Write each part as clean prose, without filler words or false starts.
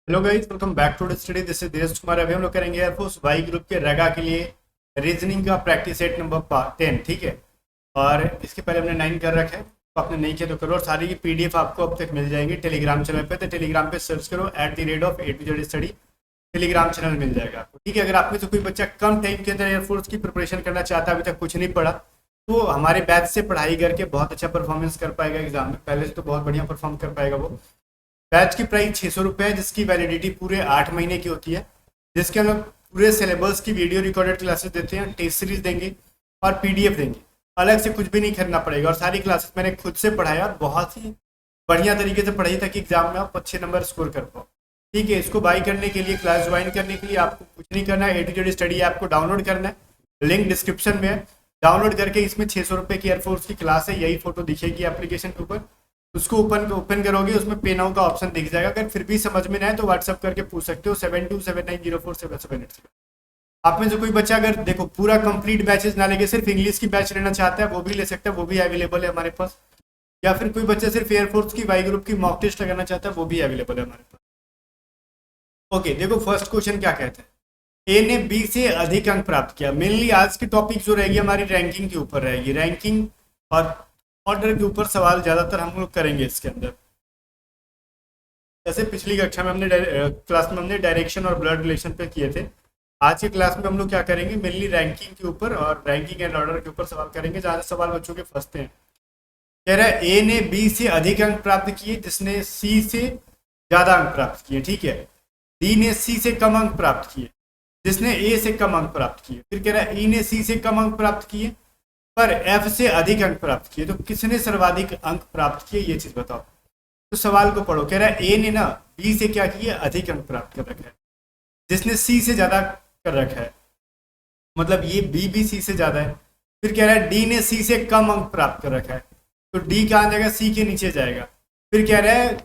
Hello guys, welcome back to study. This is Desh Kumar. अभी हम लोग करेंगे एयरफोर्स वाई ग्रुप के रेगा के लिए रीजनिंग का प्रैक्टिस सेट नंबर 10। ठीक है। और इसके पहले हमने 9 कर रखा है, तो आपने नहीं किया तो करो। और सारी की पीडीएफ आपको अब तक मिल जाएंगी टेलीग्राम चैनल पे। तो टेलीग्राम पे सर्च करो @A to Z study. Telegram channel मिल जाएगा आपको। ठीक है। अगर आप में से कोई बच्चा कम टाइम के अंदर एयरफोर्स की प्रिपरेशन करना चाहता है, अभी तक कुछ नहीं पढ़ा, तो हमारे बैच से पढ़ाई करके बहुत अच्छा परफॉर्मेंस कर पाएगा एग्जाम में। पहले से तो बहुत बढ़िया परफॉर्म कर पाएगा वो। बैच की प्राइस 600 रुपये है, जिसकी वैलिडिटी पूरे 8 महीने की होती है, जिसके हम लोग पूरे सिलेबस की वीडियो रिकॉर्डेड क्लासेस देते हैं, टेस्ट सीरीज देंगे और पीडीएफ देंगे। अलग से कुछ भी नहीं करना पड़ेगा। और सारी क्लासेस मैंने खुद से पढ़ाया और बहुत ही बढ़िया तरीके से पढ़ाई ताकि एग्जाम में आप अच्छे नंबर स्कोर कर पाओ। ठीक है। इसको बाई करने के लिए, क्लास ज्वाइन करने के लिए आपको कुछ नहीं करना है। A to Z study app को डाउनलोड करना है, लिंक डिस्क्रिप्शन में है। डाउनलोड करके इसमें 600 रुपये की एयरफोर्स की क्लास है, यही फोटो दिखेगी एप्लीकेशन के ऊपर। उसको ओपन करोगे, उसमें पे नाउ का ऑप्शन दिख जाएगा। अगर फिर भी समझ में ना आए तो व्हाट्सअप करके पूछ सकते हो 7279047788। आप में से कोई बच्चा अगर देखो पूरा कंप्लीट बैचेस ना लेके सिर्फ इंग्लिश की बैच लेना चाहता है, वो भी ले सकता है, वो भी अवेलेबल है हमारे पास। या फिर कोई बच्चा सिर्फ एयरफोर्स की वाई ग्रुप की मॉक टेस्ट लगाना चाहता है, वो भी अवेलेबल है हमारे पास। ओके, देखो फर्स्ट क्वेश्चन क्या कहते हैं। ए ने बी से अधिक अंक प्राप्त किया। मेनली आज की टॉपिक जो रहेगी हमारी रैंकिंग के ऊपर रहेगी। रैंकिंग और ऑर्डर के ऊपर सवाल ज्यादातर हम लोग करेंगे इसके अंदर। जैसे पिछली कक्षा में हमने क्लास में हमने डायरेक्शन और ब्लड रिलेशन पे किए थे। आज की क्लास में हम लोग क्या करेंगे, मेनली रैंकिंग के ऊपर और रैंकिंग एंड ऑर्डर के ऊपर सवाल करेंगे, जहाँ से सवाल बच्चों के फंसते हैं। कह रहा है ए ने बी से अधिक अंक प्राप्त किए, जिसने सी से ज्यादा अंक प्राप्त किए। ठीक है। डी ने सी से कम अंक प्राप्त किए, जिसने ए से कम अंक प्राप्त किए। फिर कह रहा है ई ने सी से कम अंक प्राप्त किए पर एफ से अधिक अंक प्राप्त किए। तो किसने सर्वाधिक अंक प्राप्त किए, ये चीज बताओ। तो सवाल को पढ़ो। कह रहा है ए ने ना बी से क्या किया, अधिक अंक प्राप्त कर रखा है, जिसने सी से ज्यादा कर रखा है, मतलब ये बी भी सी से ज्यादा है। फिर कह रहा है डी ने सी से कम अंक प्राप्त कर रखा है, तो डी कहाँ जाएगा, सी के नीचे जाएगा। फिर कह रहा है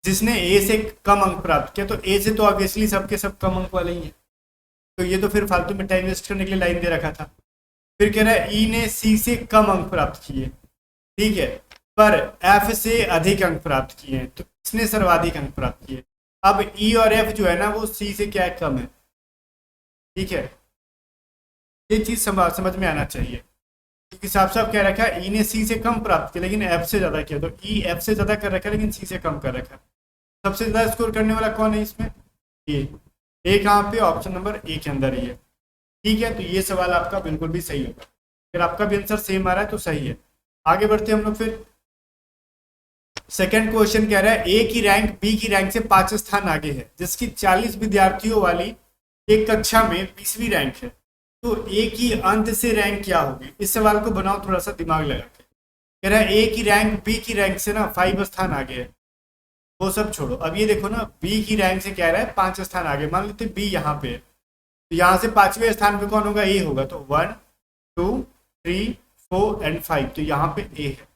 जिसने ए से कम अंक प्राप्त किया, तो ए से तो ऑब्वियसली सबके सब कम अंक वाले ही है, तो ये तो फिर फालतू में टाइम वेस्ट करने के लिए लाइन दे रखा था। फिर कह रहा है ई ने सी से कम अंक प्राप्त किए, ठीक है, पर एफ से अधिक अंक प्राप्त किए हैं, तो किसने सर्वाधिक अंक प्राप्त किए। अब ई और एफ जो है ना वो सी से क्या है, कम है। ठीक है। ये चीज समझ में आना चाहिए, क्योंकि साफ साफ क्या रखा है, ई ने सी से कम प्राप्त किया लेकिन एफ से ज्यादा किया, तो ई एफ से ज्यादा कर रखा है लेकिन सी से कम कर रखा है। सबसे ज्यादा स्कोर करने वाला कौन है इसमें, ए कहाँ पे, ऑप्शन नंबर ए के अंदर ही है। ठीक है। तो ये सवाल आपका बिल्कुल भी सही होगा। अगर आपका भी आंसर सेम आ रहा है तो सही है। आगे बढ़ते हम लोग। फिर सेकंड क्वेश्चन कह रहा है ए की रैंक बी की रैंक से 5 स्थान आगे है, जिसकी 40 विद्यार्थियों वाली एक कक्षा में 20वीं रैंक है, तो ए की अंत से रैंक क्या होगी। इस सवाल को बनाओ थोड़ा सा दिमाग लगा के। कह रहा है ए की रैंक बी की रैंक से ना 5 स्थान आगे है, वो सब छोड़ो। अब ये देखो ना, बी की रैंक से कह रहा है 5 स्थान आगे, मान लेते बी यहाँ पे है, तो यहाँ से 5वें स्थान पे कौन होगा, ए होगा, तो 1 2 3 4 एंड 5, तो यहाँ पे ए है।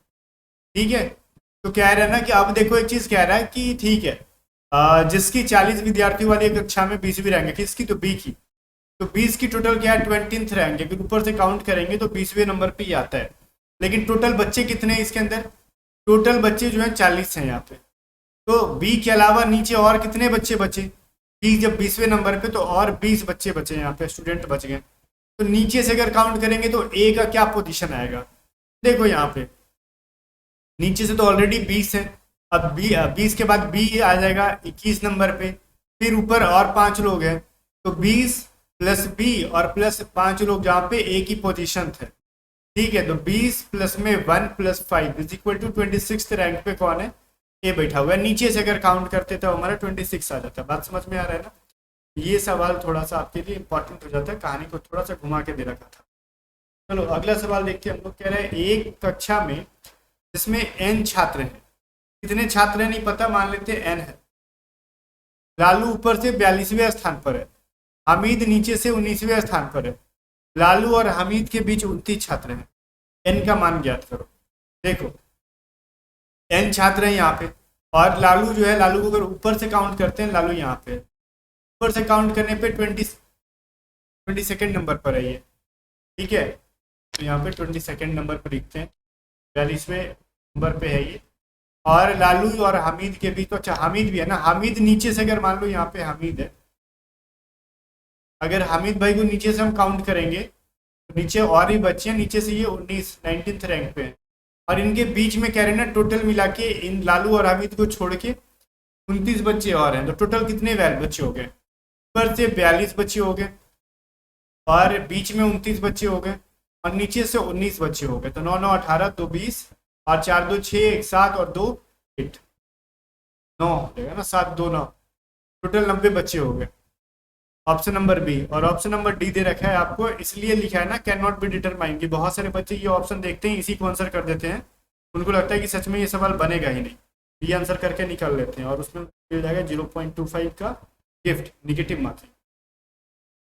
ठीक है। तो कह रहा है ना कि अब देखो एक चीज कह रहा है कि ठीक है, जिसकी 40 विद्यार्थियों वाली कक्षा में 20वीं रैंक है, किसकी, तो बी की, तो 20 की टोटल क्या है, 20th रैंक है। अगर ऊपर से काउंट करेंगे तो 20वें नंबर पे ही आता है। लेकिन टोटल बच्चे कितने हैं इसके अंदर, टोटल बच्चे जो है 40 हैं यहाँ पे। तो बी के अलावा नीचे और कितने बच्चे बचे, बी जब 20वें नंबर पे, तो और 20 बच्चे बचे यहाँ पे, स्टूडेंट बच गए। तो नीचे से अगर काउंट करेंगे तो ए का क्या पोजीशन आएगा, देखो यहाँ पे नीचे से तो ऑलरेडी 20 है। अब 20 के बाद बी आ जाएगा 21 नंबर पे। फिर ऊपर और 5 लोग हैं, तो 20 प्लस बी और प्लस 5 लोग जहाँ पे ए की पोजीशन थे। ठीक है। तो 20 प्लस में 1 plus 5 is equal to 26 rank पे कौन है, ए बैठा हुआ है। नीचे से अगर काउंट करते तो हमारा 26 आ जाता है। बात समझ में आ रहा है ना। ये सवाल थोड़ा सा आपके लिए इंपॉर्टेंट हो जाता है, कहानी को थोड़ा सा घुमा के दे रखा था। चलो अगला सवाल देखते हैं। हम लोग कह रहे हैं एक कक्षा में जिसमें n छात्र हैं, कितने छात्र हैं नहीं पता, मान लेते हैं n है। लालू ऊपर से 42वें स्थान पर है, हमीद नीचे से 19वें स्थान पर है। लालू और हमीद के बीच 29 छात्र हैं, n का मान ज्ञात करो। देखो n छात्र हैं यहाँ पे, और लालू जो है, लालू को अगर ऊपर से काउंट करते हैं, लालू यहाँ पे ऊपर से काउंट करने पे 22nd नंबर पर है ये। ठीक है। तो यहाँ पे 22nd नंबर पर लिखते हैं, 42वें नंबर पे है ये। और लालू और हामिद के बीच, तो अच्छा हामिद भी है ना, हामिद नीचे से अगर मान लो यहाँ पे हामिद है, अगर हामिद भाई को नीचे से हम काउंट करेंगे तो नीचे और ही बच्चे हैं, नीचे से ये 19 रैंक पे हैं, और इनके बीच में कह रहे हैं ना टोटल मिला के इन लालू और हामिद को छोड़ के 29 बच्चे और हैं, तो टोटल कितने बच्चे हो गए, ऊपर से 42 बच्चे हो गए और बीच में 29 बच्चे हो गए और नीचे से 19 बच्चे हो गए, तो 9 9 18 2 20 और 4 2 6 1 7 और 2 8 9 हो जाएगा ना, 7 2 9, टोटल 90 बच्चे हो गए। ऑप्शन नंबर बी, और ऑप्शन नंबर डी दे रखा है आपको, इसलिए लिखा है ना कैन नॉट बी डिटरमाइन, कि बहुत सारे बच्चे ये ऑप्शन देखते हैं इसी को आंसर कर देते हैं, उनको लगता है कि सच में ये सवाल बनेगा ही नहीं, ये आंसर करके निकाल लेते हैं और उसमें मिल जाएगा 0.25 का गिफ्ट, निगेटिव मार्किंग।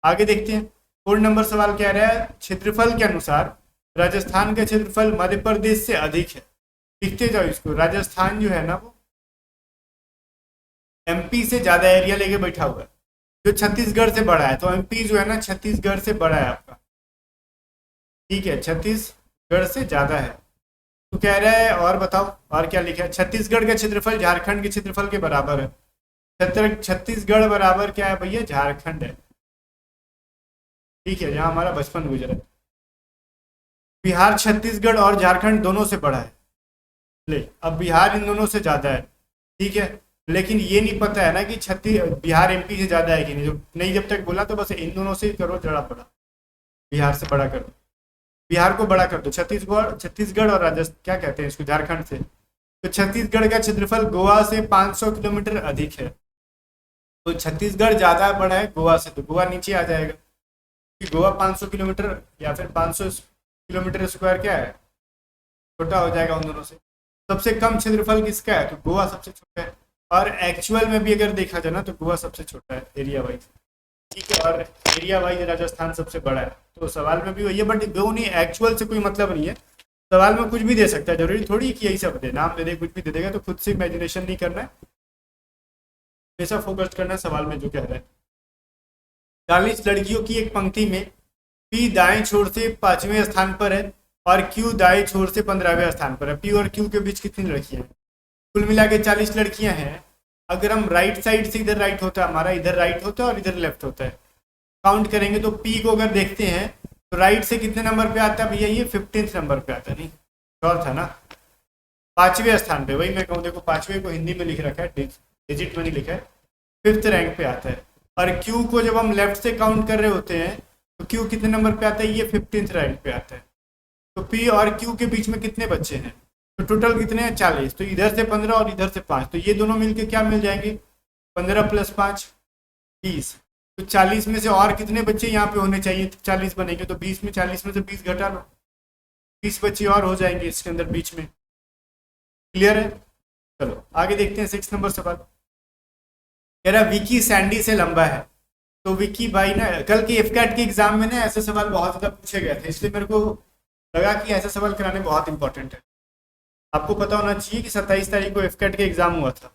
आगे देखते हैं 4 नंबर सवाल कह रहा है क्षेत्रफल के अनुसार राजस्थान का क्षेत्रफल मध्य प्रदेश से अधिक है। लिखते जाओ इसको, राजस्थान जो है ना वो एमपी से ज्यादा एरिया लेके बैठा हुआ है, जो छत्तीसगढ़ से बड़ा है, तो एमपी जो है ना छत्तीसगढ़ से बड़ा है आपका, ठीक है, छत्तीसगढ़ से ज्यादा है। तो कह रहा है और बताओ और क्या लिखा है, छत्तीसगढ़ का क्षेत्रफल झारखंड के क्षेत्रफल के बराबर है। छत्तीसगढ़ बराबर क्या है भैया, झारखंड है, ठीक है, जहाँ हमारा बचपन गुजरा है। बिहार छत्तीसगढ़ और झारखंड दोनों से बड़ा है, ले अब बिहार इन दोनों से ज्यादा है, ठीक है, लेकिन ये नहीं पता है ना कि बिहार एमपी से ज्यादा है कि नहीं, जो नहीं जब तक बोला तो बस इन दोनों से करो जरा बड़ा, बिहार से बड़ा कर दो, बिहार को बड़ा कर दो, छत्तीसगढ़ छत्तीसगढ़ और राजस्थान क्या कहते हैं इसको, झारखंड से, तो छत्तीसगढ़ का क्षेत्रफल गोवा से 500 किलोमीटर अधिक है, तो छत्तीसगढ़ ज्यादा बड़ा है गोवा से, तो गोवा नीचे आ जाएगा कि गोवा 500 किलोमीटर या फिर 500 किलोमीटर स्क्वायर क्या है, छोटा हो जाएगा उन दोनों से। सबसे कम क्षेत्रफल किसका है, तो गोवा सबसे छोटा है, और एक्चुअल में भी अगर देखा जाए ना तो गोवा सबसे छोटा है एरिया वाइज, ठीक है, और एरिया वाइज राजस्थान सबसे बड़ा है, तो सवाल में भी वही है, बट दो नहीं, एक्चुअल से कोई मतलब नहीं है, सवाल में कुछ भी दे सकता है, जरूरी थोड़ी कि यही सब दे, नाम दे दे कुछ भी दे देगा, तो खुद से इमेजिनेशन नहीं करना है, हमेशा फोकस करना है सवाल में जो कह रहा है। 40 लड़कियों की एक पंक्ति में पी दाएं छोर से 5वें स्थान पर है और क्यू दाएं छोर से 15वें स्थान पर है, पी और क्यू के बीच कितनी लड़कियां हैं, कुल मिला के 40 लड़कियां हैं। अगर हम राइट साइड से, इधर राइट होता है हमारा, इधर राइट होता है और इधर लेफ्ट होता है, काउंट करेंगे तो पी को अगर देखते हैं तो राइट से कितने नंबर पे आता है भैया, ये 15th नंबर पे आता है, नहीं श्योर था ना, 5वें स्थान पे, वही मैं कहूँ, देखो 5वें को हिंदी में लिख रखा है, डिजिट में नहीं लिखा है, 5th रैंक पे आता है, और क्यू को जब हम लेफ्ट से काउंट कर रहे होते हैं तो क्यू कितने नंबर पे आता है, ये 15th रैंक पे आता है, तो पी और क्यू के बीच में कितने बच्चे हैं, तो टोटल कितने हैं 40, तो इधर से 15 और इधर से 5, तो ये दोनों मिलके क्या मिल जाएंगे, 15 + 5 20, तो 40 में से और कितने बच्चे यहाँ पे होने चाहिए, 40 बनेंगे, तो 20 में 40 में से 20 घटा लो, 20 बच्चे और हो जाएंगे इसके अंदर बीच में, क्लियर है। चलो आगे देखते हैं 6 नंबर सवाल, कह रहा विकी सैंडी से लंबा है, तो विकी भाई ना कल के एफकैट के एग्जाम में ना ऐसे सवाल बहुत ज़्यादा पूछे गए थे, इसलिए मेरे को लगा कि ऐसे सवाल कराने बहुत इंपॉर्टेंट है, आपको पता होना चाहिए कि 27 तारीख को एफकैट का एग्जाम हुआ था,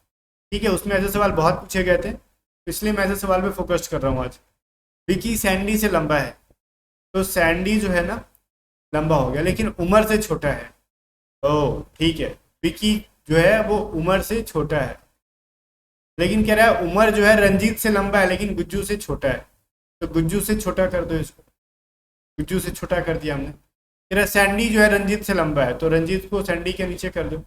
ठीक है, उसमें ऐसे सवाल बहुत पूछे गए थे, इसलिए मैं ऐसे सवाल पे फोकस कर रहा हूँ आज। विकी सैंडी से लंबा है, तो सैंडी जो है ना लंबा हो गया लेकिन उम्र से छोटा है, ओ ठीक है, विकी जो है वो उम्र से छोटा है, लेकिन कह रहा है उमर जो है रंजीत से लंबा है लेकिन गुज्जू से छोटा है, तो गुज्जू से छोटा कर दो इसको, गुज्जू से छोटा कर दिया हमने। कह रहा है सैंडी जो है रंजीत से लंबा है, तो रंजीत को सैंडी के नीचे कर दो,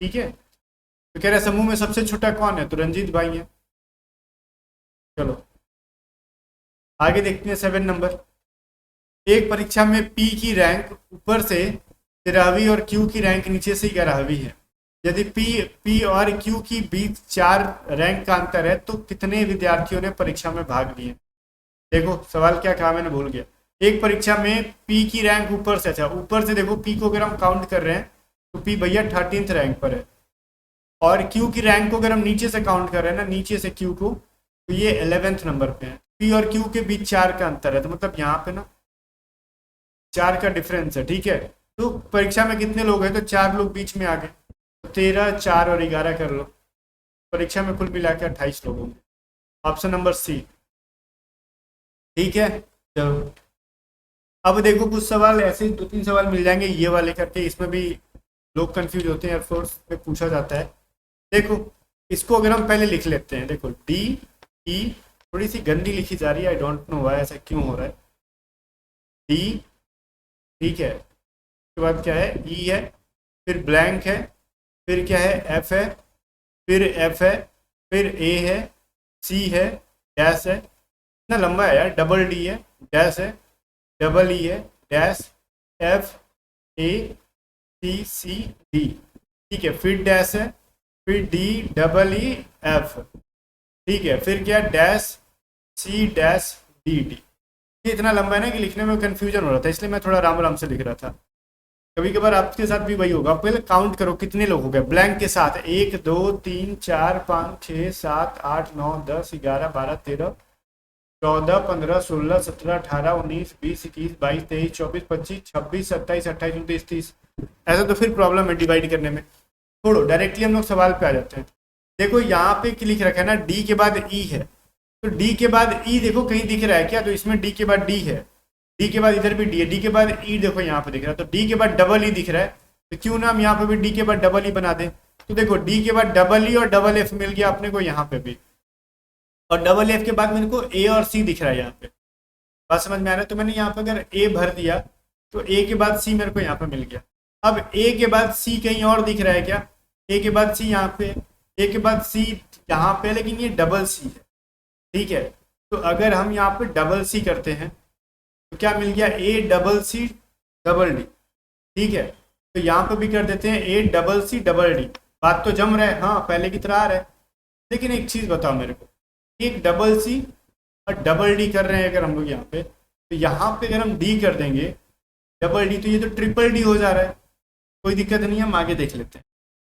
ठीक है, तो कह रहा है समूह में सबसे छोटा कौन है, तो रंजीत भाई है। चलो आगे देखते हैं 7 नंबर, एक परीक्षा में पी की रैंक ऊपर से 13वीं और क्यू की रैंक नीचे से 11वीं है, यदि पी और क्यू की बीच 4 रैंक का अंतर है तो कितने विद्यार्थियों ने परीक्षा में भाग लिए। देखो सवाल क्या कहा मैंने भूल गया, एक परीक्षा में पी की रैंक ऊपर से, अच्छा ऊपर से देखो पी को अगर हम काउंट कर रहे हैं तो पी भैया 13th रैंक पर है, और क्यू की रैंक को अगर हम नीचे से काउंट कर रहे हैं ना, नीचे से क्यू को, तो ये 11th नंबर पे है, पी और क्यू के बीच 4 का अंतर है, तो मतलब यहाँ पे ना 4 का डिफरेंस है, ठीक है, तो परीक्षा में कितने लोग हैं, तो 4 लोग बीच में आ गए, 13 4 और 11 कर लो, परीक्षा में कुल मिला के 28 लोग होंगे, ऑप्शन नंबर सी, ठीक है। चलो अब देखो कुछ सवाल ऐसे 2-3 सवाल मिल जाएंगे ये वाले करके, इसमें भी लोग कंफ्यूज होते हैं, एयरफोर्स में पूछा जाता है। देखो इसको अगर हम पहले लिख लेते हैं, देखो डी ई, थोड़ी सी गंदी लिखी जा रही है, आई डोंट नो वाई, ऐसा क्यों हो रहा है। डी, ठीक है, उसके बाद क्या है, ई है, फिर ब्लैंक है, फिर क्या है, एफ है, फिर एफ है, फिर ए है, सी है, डैश है, इतना लंबा है यार, डबल डी है, डैश है, डबल ई है, डैश, एफ, ए, सी डी, ठीक है, फिर डैश है, फिर डी डबल ई एफ, ठीक है, फिर क्या, dash C dash D D. ये इतना लंबा है ना कि लिखने में कंफ्यूजन हो रहा था, इसलिए मैं थोड़ा आराम आराम से लिख रहा था। कभी कभार आपके साथ भी वही होगा। आप पहले काउंट करो कितने लोग हो गए ब्लैंक के साथ, 1 2 3 4 5 6 7 8 9 10 11 12 13 14 15 16 17 18 19 20 21 22 23 24 25 26 27 28 29 30। ऐसा तो फिर प्रॉब्लम है डिवाइड करने में। छोड़ो, डायरेक्टली हम लोग सवाल पे आ जाते हैं। देखो यहाँ पे लिख रखा है ना, डी के बाद ई है, तो डी के बाद ई देखो कहीं दिख रहा है क्या, तो इसमें डी के बाद डी है, डी के बाद इधर भी डी है, डी के बाद ई देखो यहाँ पे दिख रहा है, तो डी के बाद डबल ई दिख रहा है, तो क्यों ना हम यहाँ पे भी डी के बाद डबल ई बना दें। तो देखो डी के बाद डबल ई और डबल एफ मिल गया अपने को यहाँ पे भी, और डबल एफ के बाद मेरे को ए और सी दिख रहा है यहाँ पे। बात समझ में आ रहा है। तो मैंने यहाँ पे अगर ए भर दिया तो ए के बाद सी मेरे को यहाँ पे मिल गया। अब ए के बाद सी कहीं और दिख रहा है क्या, ए के बाद सी यहाँ पे, ए के बाद सी यहाँ पे, लेकिन ये डबल सी है, ठीक है। तो अगर हम यहाँ पे डबल सी करते हैं तो क्या मिल गया, A double C double D, ठीक है। तो यहाँ पे भी कर देते हैं A double C double D. बात तो जम रहा है, हाँ पहले की तरह आ रहा है। लेकिन एक चीज़ बताओ मेरे को, एक डबल सी और डबल डी कर रहे हैं अगर हम लोग यहाँ पे, तो यहाँ पे अगर हम डी कर देंगे डबल डी, तो ये तो ट्रिपल डी हो जा रहा है, कोई दिक्कत नहीं है, हम आगे देख लेते हैं।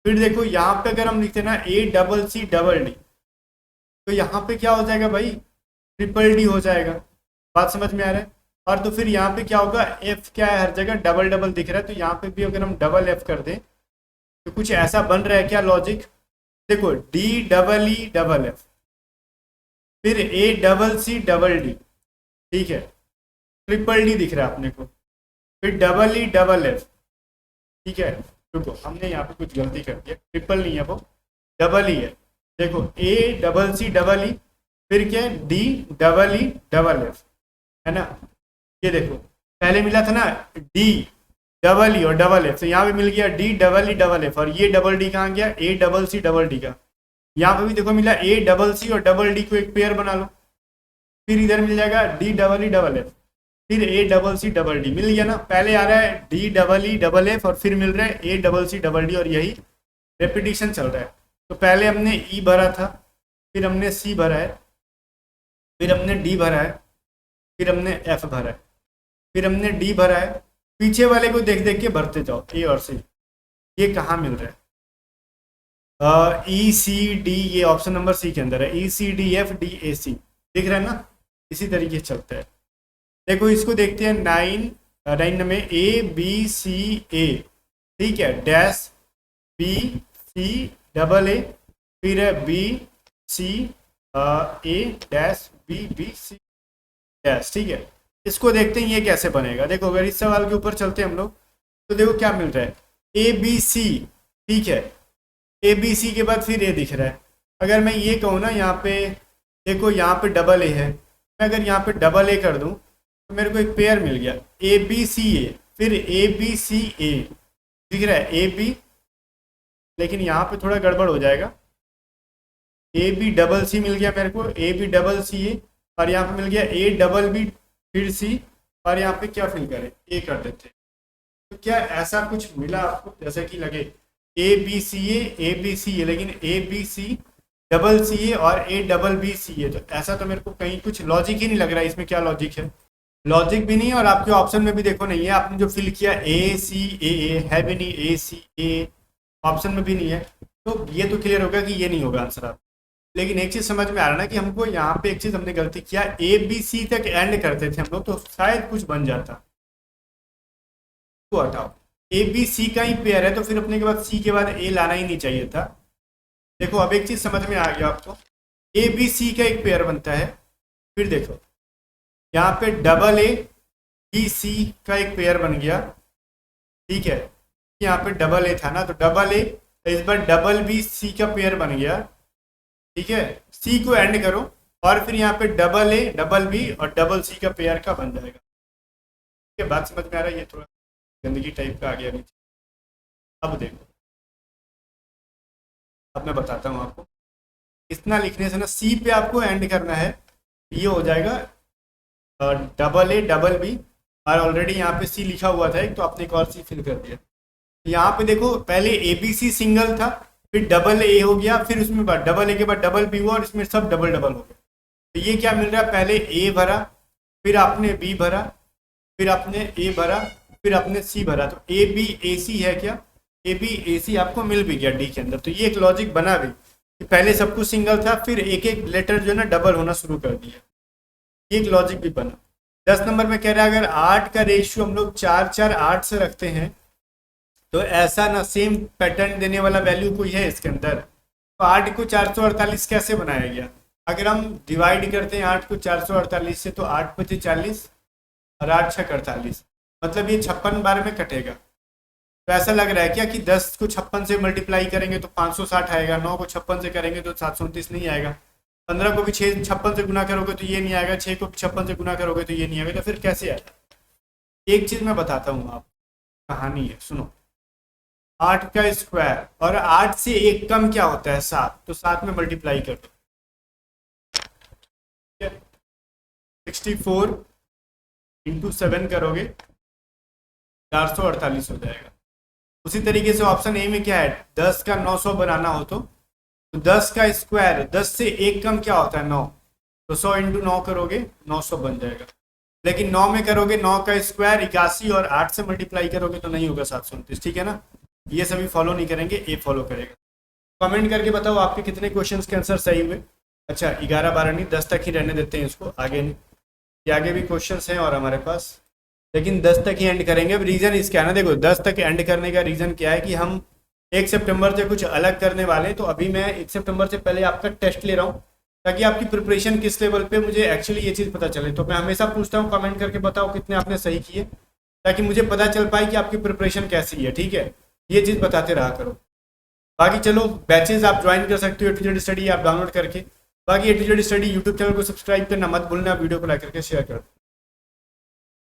फिर देखो यहाँ पे अगर हम लिखते हैं ना A double C double D, तो यहाँ पे क्या हो जाएगा भाई, ट्रिपल डी हो जाएगा। बात समझ में आ रहा है। और तो फिर यहाँ पे क्या होगा, एफ क्या है, हर जगह डबल डबल दिख रहा है, तो यहाँ पे भी अगर हम डबल एफ कर दें तो कुछ ऐसा बन रहा है क्या लॉजिक, देखो D double E double F, फिर A double C double D, ठीक है, ट्रिपल डी दिख रहा है अपने को, फिर डबल ई डबल एफ, ठीक है। रुको, हमने यहाँ पे कुछ गलती कर दिया, ट्रिपल नहीं है वो, डबल ही है। देखो ए डबल सी डबल ई, फिर क्या है, D double E double F, है ना। ये देखो पहले मिला था ना डी डबल ई और डबल एफ, तो यहाँ पे मिल गया D double E double F, और ये डबल डी कहाँ गया, A double C double D का। यहाँ पे भी देखो मिला ए डबल सी और डबल डी को एक पेयर बना लो, फिर इधर मिल जाएगा D double E double F, फिर A double C double D, मिल गया ना। पहले आ रहा है D double E double F और फिर मिल रहा है A double C double D, और यही रेपिटेशन चल रहा है। तो पहले हमने ई भरा था, फिर हमने सी भरा है, फिर हमने डी भरा है, फिर हमने एफ भरा है, फिर हमने डी भरा है। पीछे वाले को देख देख के भरते जाओ ए और सी। ये कहाँ मिल रहा है, ई सी डी, ये ऑप्शन नंबर सी के अंदर है, E C D F D A C, दिख रहा है ना। इसी तरीके से चलता है। देखो इसको देखते हैं, 9 में ए बी सी ए, ठीक है, dash B C double A, फिर है B C A dash B B C dash, ठीक है। इसको देखते हैं ये कैसे बनेगा। देखो अगर इस सवाल के ऊपर चलते हैं हम लोग, तो देखो क्या मिल रहा है, ए बी सी, ठीक है, ए बी सी के बाद फिर ए दिख रहा है। अगर मैं ये कहूँ ना, यहाँ पे देखो यहाँ पे डबल ए है, मैं अगर यहाँ पे डबल ए कर दूँ तो मेरे को एक पेयर मिल गया ए बी सी ए, फिर ए बी सी ए, दिख रहा है ए बी, लेकिन यहाँ पे थोड़ा गड़बड़ हो जाएगा, ए बी डबल सी मिल गया मेरे को, ए बी डबल सी ए, और यहाँ पे मिल गया ए डबल बी फिर सी, और यहाँ पे क्या फिल करें, ए कर देते। तो क्या ऐसा कुछ मिला आपको जैसे कि लगे A B C A B C ए, लेकिन A B C double C ए और ए डबल बी सी ए, तो ऐसा तो मेरे को कहीं कुछ लॉजिक ही नहीं लग रहा है। इसमें क्या लॉजिक है, लॉजिक भी नहीं, और आपके ऑप्शन में भी देखो नहीं है। आपने जो फिल किया ए सी ए है भी नहीं, ए सी ए ऑप्शन में भी नहीं है, तो ये तो क्लियर होगा कि ये नहीं होगा आंसर आप। लेकिन एक चीज़ समझ में आ रहा है ना कि हमको यहाँ पे एक चीज़ हमने गलती किया, ए बी सी तक एंड करते थे हम लोग, तो शायद कुछ बन जाता। तो हटाओ, ए बी सी का ही पेयर है, तो फिर अपने के बाद सी के बाद ए लाना ही नहीं चाहिए था। देखो अब एक चीज़ समझ में आ गया आपको, ए बी सी का एक पेयर बनता है, फिर देखो यहाँ पे डबल ए बी सी का एक पेयर बन गया, ठीक है, यहाँ पे डबल ए था ना, तो डबल ए, इस बार डबल बी सी का पेयर बन गया, ठीक है। सी को एंड करो और फिर यहाँ पे डबल ए डबल बी और डबल सी का पेयर का बन जाएगा। ठीक है, बात समझ में आ रहा है? ये थोड़ा गंदगी टाइप का आ गया नीचे। अब देखो, अब मैं बताता हूँ आपको, इतना लिखने से ना सी पे आपको एंड करना है, ये हो जाएगा डबल ए डबल बी, और ऑलरेडी यहाँ पे सी लिखा हुआ था एक, तो आपने एक और सी फिल कर दिया। यहाँ पे देखो, पहले ए बी सी सिंगल था, फिर डबल ए हो गया, फिर उसमें बाद डबल ए के बाद डबल बी हुआ, और इसमें सब डबल डबल हो गया। तो ये क्या मिल रहा है, पहले ए भरा, फिर आपने बी भरा, फिर आपने ए भरा, फिर आपने सी भरा, तो ए बी ए सी है क्या, ए बी ए सी आपको मिल भी गया डी के अंदर। तो ये एक लॉजिक बना भी कि पहले सब कुछ सिंगल था, फिर एक एक लेटर जो है ना डबल होना शुरू कर दिया, ये एक लॉजिक भी बना। 10 नंबर में कह रहा है अगर 8 का रेशियो हम लोग 4 4 8 से रखते हैं, तो ऐसा ना सेम पैटर्न देने वाला वैल्यू कोई है इसके अंदर। तो 8 को 448 कैसे बनाया गया, अगर हम डिवाइड करते हैं 8 को 448 से, तो 8 पचे 40 और 8 छक 48, मतलब ये 56 बार में कटेगा। तो ऐसा लग रहा है क्या कि 10 को 56 से मल्टीप्लाई करेंगे तो 560 आएगा, 9 को 56 से करेंगे तो 729 नहीं आएगा, 15 को भी 56 से गुना करोगे तो ये नहीं आएगा, 6 को 56 से गुना करोगे तो ये नहीं आएगा, तो फिर कैसे आएगा? एक चीज मैं बताता हूँ, आप कहानी है सुनो। 8 का स्क्वायर और 8 से एक कम क्या होता है, 7, तो 7 में मल्टीप्लाई कर दो, 64 इंटू 7 करोगे 448 हो जाएगा। उसी तरीके से ऑप्शन ए में क्या है, 10 का 900 बनाना हो तो 10 का स्क्वायर, 10 से एक कम क्या होता है 9, तो 100 इंटू 9 करोगे 900 बन जाएगा। लेकिन 9 में करोगे 9 का स्क्वायर 81 और 8 से मल्टीप्लाई करोगे तो नहीं होगा 729, ठीक है ना। ये सभी फॉलो नहीं करेंगे, ए फॉलो करेगा। कमेंट करके बताओ आपके कितने क्वेश्चंस के आंसर सही हुए। अच्छा 11 12 नहीं, 10 तक ही रहने देते हैं इसको, आगे नहीं, ये आगे भी क्वेश्चंस हैं और हमारे पास, लेकिन 10 तक ही एंड करेंगे। अब रीज़न इसका है ना, देखो 10 तक एंड करने का रीज़न क्या है कि हम 1 सितंबर से कुछ अलग करने वाले हैं। तो अभी मैं 1 सितंबर से पहले आपका टेस्ट ले रहा हूँ, ताकि आपकी प्रिपरेशन किस लेवल पे मुझे एक्चुअली ये चीज़ पता चले। तो मैं हमेशा पूछता हूँ कमेंट करके बताओ कितने आपने सही किए, ताकि मुझे पता चल पाए कि आपकी प्रिपरेशन कैसी है, ठीक है। ये चीज़ बताते रहा करो। बाकी चलो बैचेज आप ज्वाइन कर सकते हो, A to Z स्टडी आप डाउनलोड करके। बाकी A to Z study YouTube channel को सब्सक्राइब करना मत भूलना, वीडियो को लाइक करके शेयर कर दो।